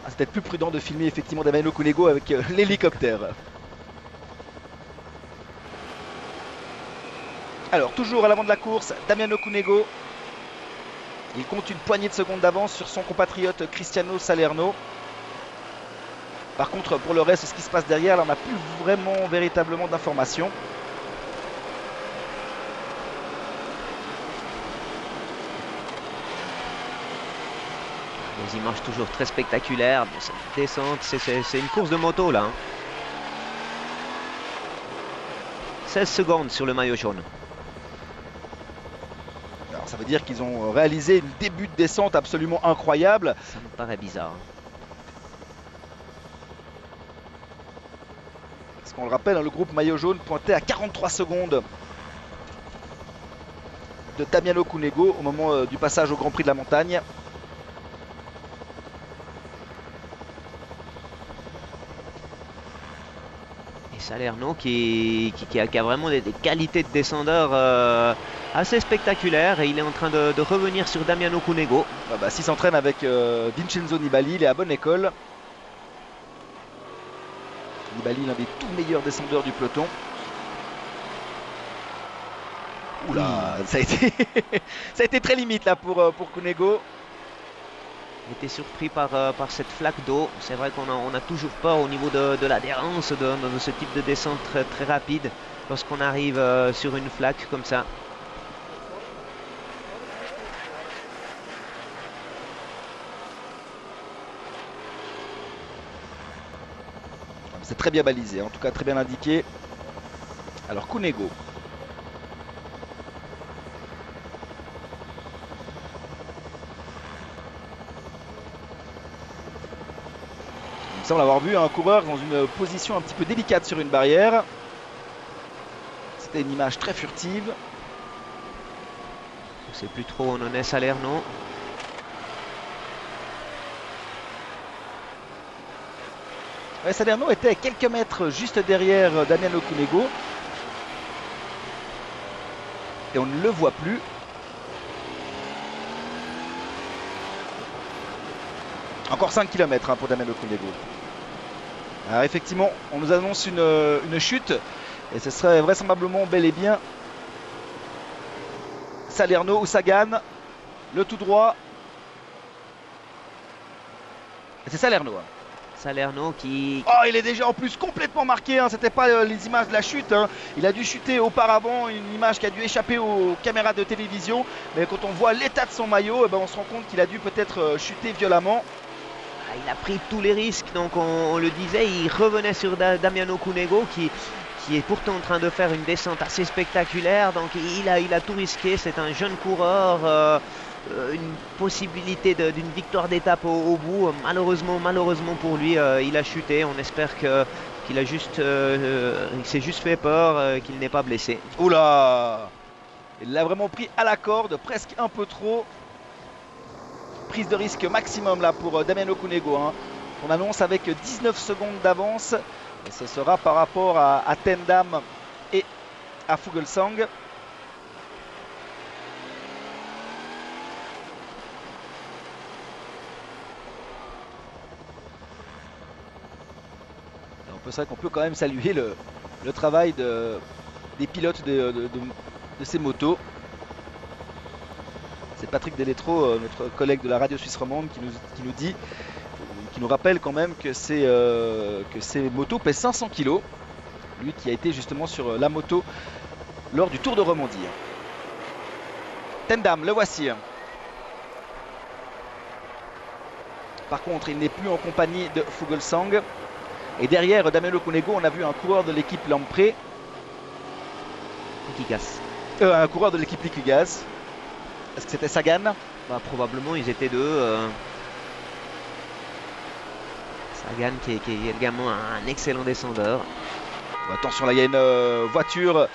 C'est peut-être plus prudent de filmer effectivement Damiano Cunego avec l'hélicoptère. Alors, toujours à l'avant de la course, Damiano Cunego. Il compte une poignée de secondes d'avance sur son compatriote Cristiano Salerno. Par contre, pour le reste, ce qui se passe derrière, là, on n'a plus vraiment, véritablement d'informations. Des images toujours très spectaculaires de cette descente. C'est une course de moto là. 16 secondes sur le maillot jaune. Alors, ça veut dire qu'ils ont réalisé un début de descente absolument incroyable. Ça me paraît bizarre. Parce qu'on le rappelle, hein, le groupe maillot jaune pointait à 43 secondes de Damiano Cunego au moment du passage au Grand Prix de la Montagne. Salerno qui a vraiment des qualités de descendeur assez spectaculaires, et il est en train de revenir sur Damiano Cunego. Ah bah, s'il s'entraîne avec Vincenzo Nibali, il est à bonne école. Nibali, l'un des tout meilleurs descendeurs du peloton. Oula, ça a été très limite là pour Cunego. Il était surpris par cette flaque d'eau. C'est vrai qu'on a toujours peur au niveau de l'adhérence de ce type de descente très, très rapide lorsqu'on arrive sur une flaque comme ça. C'est très bien balisé, en tout cas très bien indiqué. Alors Cunego. Il semble avoir vu un coureur dans une position un petit peu délicate sur une barrière. C'était une image très furtive. On ne sait plus trop où on en est, Salerno. Ouais, Salerno était à quelques mètres juste derrière Damiano Cunego. Et on ne le voit plus. Encore 5 km hein, pour Damiano Cunego. Alors effectivement, on nous annonce une chute. Et ce serait vraisemblablement bel et bien Salerno ou Sagan. Le tout droit. Et c'est Salerno. Hein. Salerno qui... Oh, il est déjà en plus complètement marqué. Hein. C'était pas les images de la chute. Hein. Il a dû chuter auparavant. Une image qui a dû échapper aux caméras de télévision. Mais quand on voit l'état de son maillot, eh ben, on se rend compte qu'il a dû peut-être chuter violemment. Il a pris tous les risques, donc on le disait, il revenait sur Damiano Cunego qui est pourtant en train de faire une descente assez spectaculaire, donc il a tout risqué. C'est un jeune coureur, une possibilité d'une victoire d'étape au bout. Malheureusement pour lui, il a chuté. On espère qu'il s'est juste fait peur, qu'il n'est pas blessé. Oula! Il l'a vraiment pris à la corde, presque un peu trop. Prise de risque maximum là pour Damiano Cunego. Hein. On annonce avec 19 secondes d'avance. Et ce sera par rapport à Tendam et à Fuglsang. C'est vrai qu'on peut quand même saluer le travail des pilotes de ces motos. C'est Patrick Deletro, notre collègue de la radio suisse romande, qui nous rappelle quand même que ces motos pèsent 500 kg. Lui qui a été justement sur la moto lors du Tour de Romandie. Tendam, le voici. Par contre, il n'est plus en compagnie de Fuglsang. Et derrière Damiano Cunego, on a vu un coureur de l'équipe Lampre. Liquigas. Un coureur de l'équipe Liquigas. Est-ce que c'était Sagan? Bah, probablement, ils étaient deux. Sagan qui est également un excellent descendeur. Attention, là il y a une voiture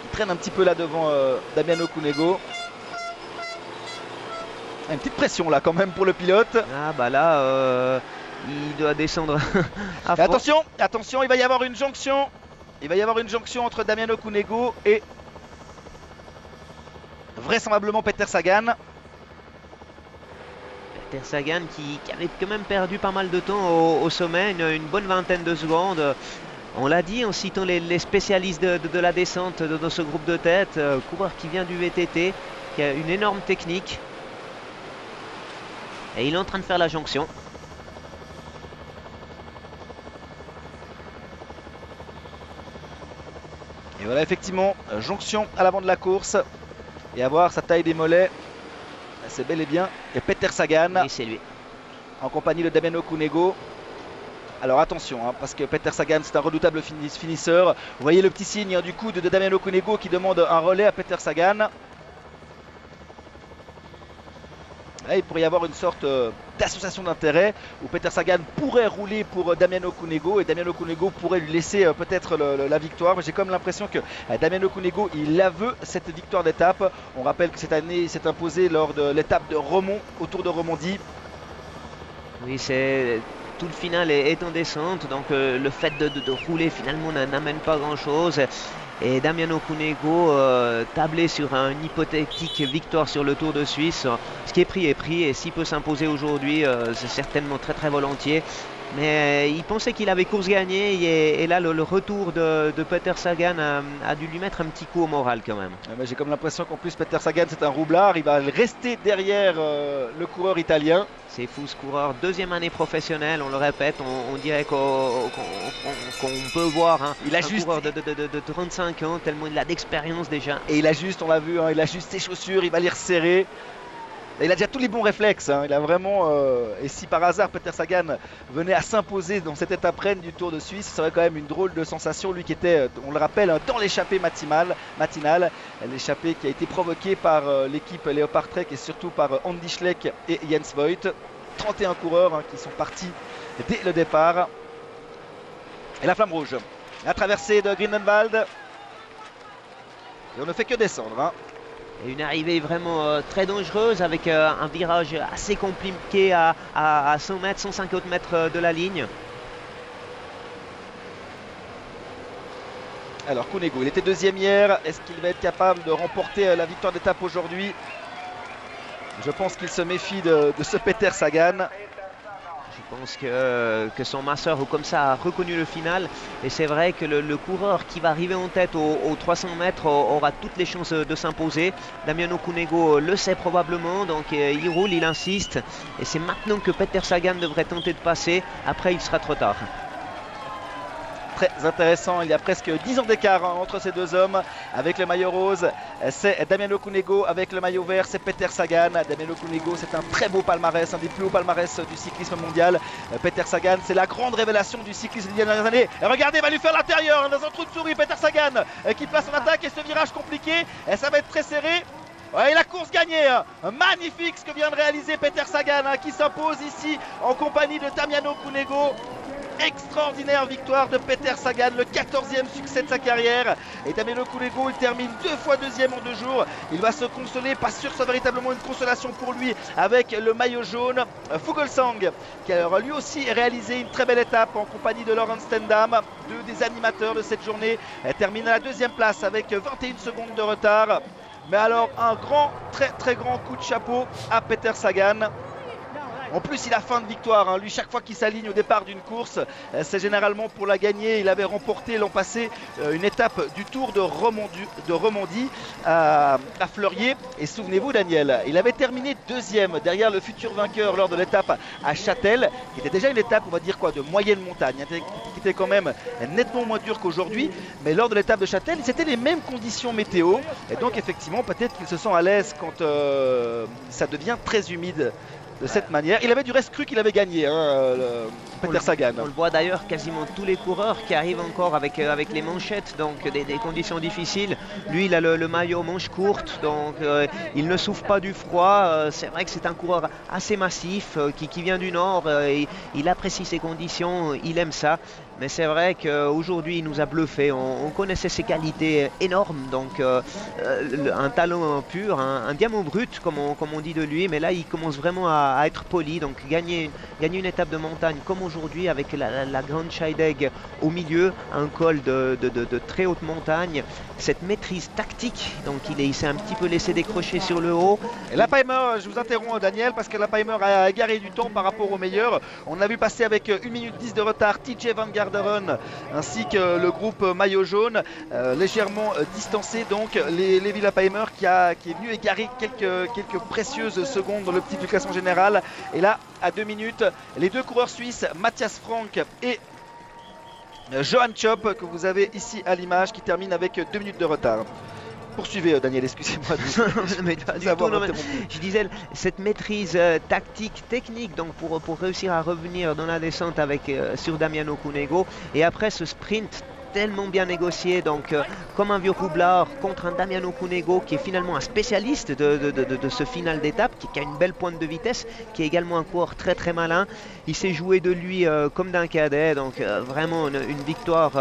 qui traîne un petit peu là devant Damiano Cunego. Une petite pression là quand même pour le pilote. Ah bah là, il doit descendre à fond. Attention, attention, il va y avoir une jonction. Il va y avoir une jonction entre Damiano Cunego et vraisemblablement Peter Sagan. Peter Sagan qui avait quand même perdu pas mal de temps au sommet, une bonne vingtaine de secondes. On l'a dit en citant les spécialistes de la descente dans ce groupe de tête, coureur qui vient du VTT, qui a une énorme technique. Et il est en train de faire la jonction. Et voilà effectivement, jonction à l'avant de la course. Et à voir sa taille des mollets, c'est bel et bien et Peter Sagan. Oui, c'est lui. En compagnie de Damiano Cunego. Alors attention, parce que Peter Sagan c'est un redoutable finisseur. Vous voyez le petit signe du coude de Damiano Cunego qui demande un relais à Peter Sagan. Là, il pourrait y avoir une sorte d'association d'intérêt où Peter Sagan pourrait rouler pour Damiano Cunego et Damiano Cunego pourrait lui laisser peut-être la victoire. J'ai comme l'impression que Damiano Cunego il la veut cette victoire d'étape. On rappelle que cette année il s'est imposé lors de l'étape de Romont autour de Romandie. Oui, c'est tout le final est en descente, donc le fait de rouler finalement n'amène pas grand chose. Et Damiano Cunego tablé sur une hypothétique victoire sur le Tour de Suisse. Ce qui est pris, et s'il peut s'imposer aujourd'hui, c'est certainement très volontiers. Mais il pensait qu'il avait course gagnée et là le retour de Peter Sagan a dû lui mettre un petit coup au moral quand même. J'ai comme l'impression qu'en plus Peter Sagan c'est un roublard, il va rester derrière le coureur italien. C'est fou ce coureur, deuxième année professionnelle, on le répète, on dirait qu'on peut voir il a un juste coureur de 35 ans, tellement il a d'expérience déjà. Et il a juste, on l'a vu, il a juste ses chaussures, il va les resserrer. Et il a déjà tous les bons réflexes, il a vraiment, et si par hasard Peter Sagan venait à s'imposer dans cette étape reine du Tour de Suisse, ce serait quand même une drôle de sensation, lui qui était, on le rappelle, dans l'échappée matinale, l'échappée qui a été provoquée par l'équipe Leopard Trek et surtout par Andy Schleck et Jens Voigt. 31 coureurs qui sont partis dès le départ. Et la flamme rouge, la traversée de Grindelwald, et on ne fait que descendre. Et une arrivée vraiment très dangereuse avec un virage assez compliqué à 100 mètres, 150 mètres de la ligne. Alors Cunego, il était deuxième hier. Est-ce qu'il va être capable de remporter la victoire d'étape aujourd'hui? Je pense qu'il se méfie de ce Peter Sagan. Je pense que son masseur ou comme ça a reconnu le final et c'est vrai que le coureur qui va arriver en tête aux 300 mètres aura toutes les chances de s'imposer. Damiano Cunego le sait probablement, donc il roule, il insiste et c'est maintenant que Peter Sagan devrait tenter de passer, après il sera trop tard. Très intéressant, il y a presque 10 ans d'écart entre ces deux hommes. Avec le maillot rose, c'est Damiano Cunego, avec le maillot vert, c'est Peter Sagan. Damiano Cunego, c'est un très beau palmarès, un des plus hauts palmarès du cyclisme mondial. Peter Sagan, c'est la grande révélation du cyclisme des dernières années. Et regardez, il va lui faire l'intérieur dans un trou de souris, Peter Sagan qui place son attaque et ce virage compliqué, et ça va être très serré. Ouais, et la course gagnée, magnifique ce que vient de réaliser Peter Sagan qui s'impose ici en compagnie de Damiano Cunego. Extraordinaire victoire de Peter Sagan, le 14e succès de sa carrière. Et Damiano Cunego, il termine 2 fois deuxième en 2 jours. Il va se consoler, pas sûr que ce soit véritablement une consolation pour lui, avec le maillot jaune. Fuglsang, qui a lui aussi réalisé une très belle étape en compagnie de Laurens Stendam, deux des animateurs de cette journée, termine à la 2e place avec 21 secondes de retard. Mais alors un très grand coup de chapeau à Peter Sagan. En plus, il a faim de victoire. Lui, chaque fois qu'il s'aligne au départ d'une course, c'est généralement pour la gagner. Il avait remporté l'an passé une étape du Tour de Romandie à Fleurier. Et souvenez-vous, Daniel, il avait terminé 2e derrière le futur vainqueur lors de l'étape à Châtel, qui était déjà une étape, on va dire quoi, de moyenne montagne, qui était quand même nettement moins dure qu'aujourd'hui. Mais lors de l'étape de Châtel, c'était les mêmes conditions météo. Et donc, effectivement, peut-être qu'il se sent à l'aise quand ça devient très humide. De cette manière, il avait du reste cru qu'il avait gagné, Peter Sagan. On le voit d'ailleurs quasiment tous les coureurs qui arrivent encore avec les manchettes, donc des conditions difficiles. Lui, il a le maillot manche courte, donc il ne souffre pas du froid. C'est vrai que c'est un coureur assez massif qui vient du nord. Il apprécie ces conditions, il aime ça. Mais c'est vrai qu'aujourd'hui, il nous a bluffé. On connaissait ses qualités énormes. Donc, un talent pur, un diamant brut, comme on dit de lui. Mais là, il commence vraiment à être poli. Donc, gagner une étape de montagne comme aujourd'hui, avec la grande Scheidegg au milieu, un col de très haute montagne. Cette maîtrise tactique. Donc, il s'est un petit peu laissé décrocher sur le haut. Et Lappheimer, je vous interromps Daniel, parce que Lappheimer a égaré du temps par rapport aux meilleurs. On a vu passer avec 1 minute 10 de retard TJ Van Garderen ainsi que le groupe maillot jaune, légèrement distancé. Donc Levi Lappheimer qui est venu égarer quelques précieuses secondes dans le petit du classement général. Et là, à 2 minutes, les deux coureurs suisses, Matthias Frank et Johan Chop, que vous avez ici à l'image, qui terminent avec 2 minutes de retard. Poursuivez Daniel, excusez-moi. Je disais, cette maîtrise tactique, technique, donc pour réussir à revenir dans la descente sur Damiano Cunego. Et après ce sprint tellement bien négocié, donc comme un vieux roublard contre un Damiano Cunego qui est finalement un spécialiste de ce final d'étape, qui a une belle pointe de vitesse, qui est également un coureur très très malin. Il s'est joué de lui comme d'un cadet, donc vraiment une victoire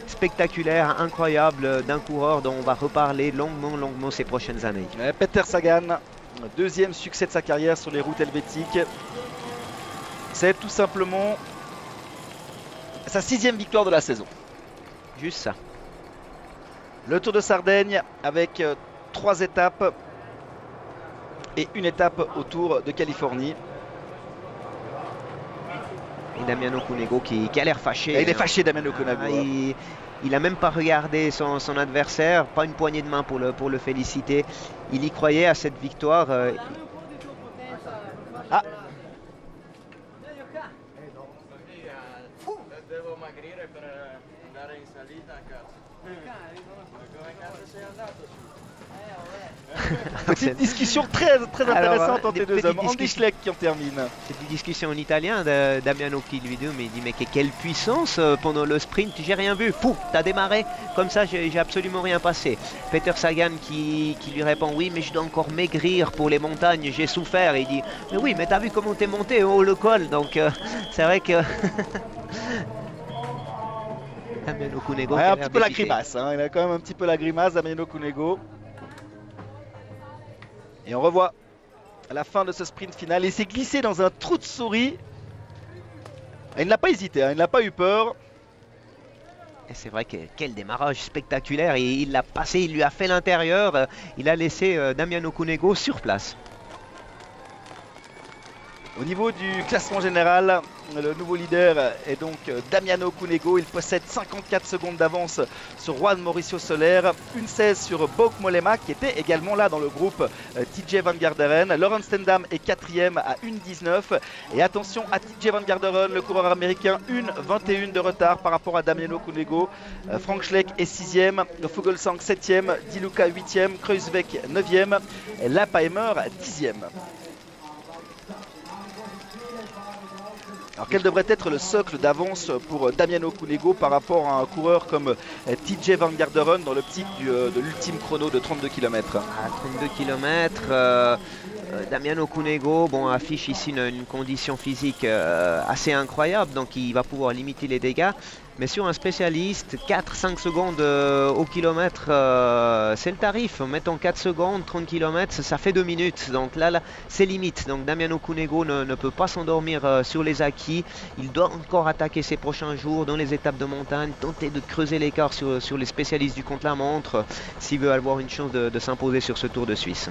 spectaculaire, incroyable d'un coureur dont on va reparler longuement ces prochaines années. Peter Sagan, deuxième succès de sa carrière sur les routes helvétiques. C'est tout simplement sa 6e victoire de la saison. Juste ça. Le Tour de Sardaigne avec 3 étapes et une étape au Tour de Californie. Et Damiano Cunego qui a l'air fâché. Et il est fâché, Damiano Cunego. Il n'a même pas regardé son adversaire, pas une poignée de main pour le féliciter. Il y croyait à cette victoire. Ah. Petite discussion très intéressante entre les deux hommes. Andy Schleck qui en termine. C'est une discussion en italien de Damiano qui lui dit, mais il dit mais quelle puissance pendant le sprint, j'ai rien vu. Fou, t'as démarré comme ça, j'ai absolument rien passé. Peter Sagan qui lui répond oui mais je dois encore maigrir pour les montagnes, j'ai souffert. Et il dit mais oui mais t'as vu comment t'es monté au haut le col, donc c'est vrai que Damiano Cunego un petit peu la grimace, hein. Il a quand même un petit peu la grimace, Damiano Cunego. Et on revoit à la fin de ce sprint final, il s'est glissé dans un trou de souris. Et il n'a pas hésité, hein. Il n'a pas eu peur. Et c'est vrai que quel démarrage spectaculaire, il l'a passé, il lui a fait l'intérieur, il a laissé Damiano Cunego sur place. Au niveau du classement général, le nouveau leader est donc Damiano Cunego. Il possède 54 secondes d'avance sur Juan Mauricio Soler, 1,16 sur Bauke Mollema qui était également là dans le groupe TJ Van Garderen. Laurens Stendam est 4e à 1,19. Et attention à TJ Van Garderen, le coureur américain, 1,21 de retard par rapport à Damiano Cunego. Frank Schleck est 6e, Fuglsang 7e, Di Luca 8e, Kruijswijk 9e et Lappheimer 10e. Alors quel devrait être le socle d'avance pour Damiano Cunego par rapport à un coureur comme TJ Van Garderen dans l'optique de l'ultime chrono de 32 km? À 32 km, Damiano Cunego affiche ici une condition physique assez incroyable, donc il va pouvoir limiter les dégâts. Mais sur un spécialiste, 4-5 secondes au kilomètre, c'est le tarif. Mettons 4 secondes, 30 km, ça fait 2 minutes. Donc là c'est limite. Donc Damiano Cunego ne peut pas s'endormir sur les acquis. Il doit encore attaquer ces prochains jours dans les étapes de montagne, tenter de creuser l'écart sur les spécialistes du contre-la-montre s'il veut avoir une chance de s'imposer sur ce Tour de Suisse.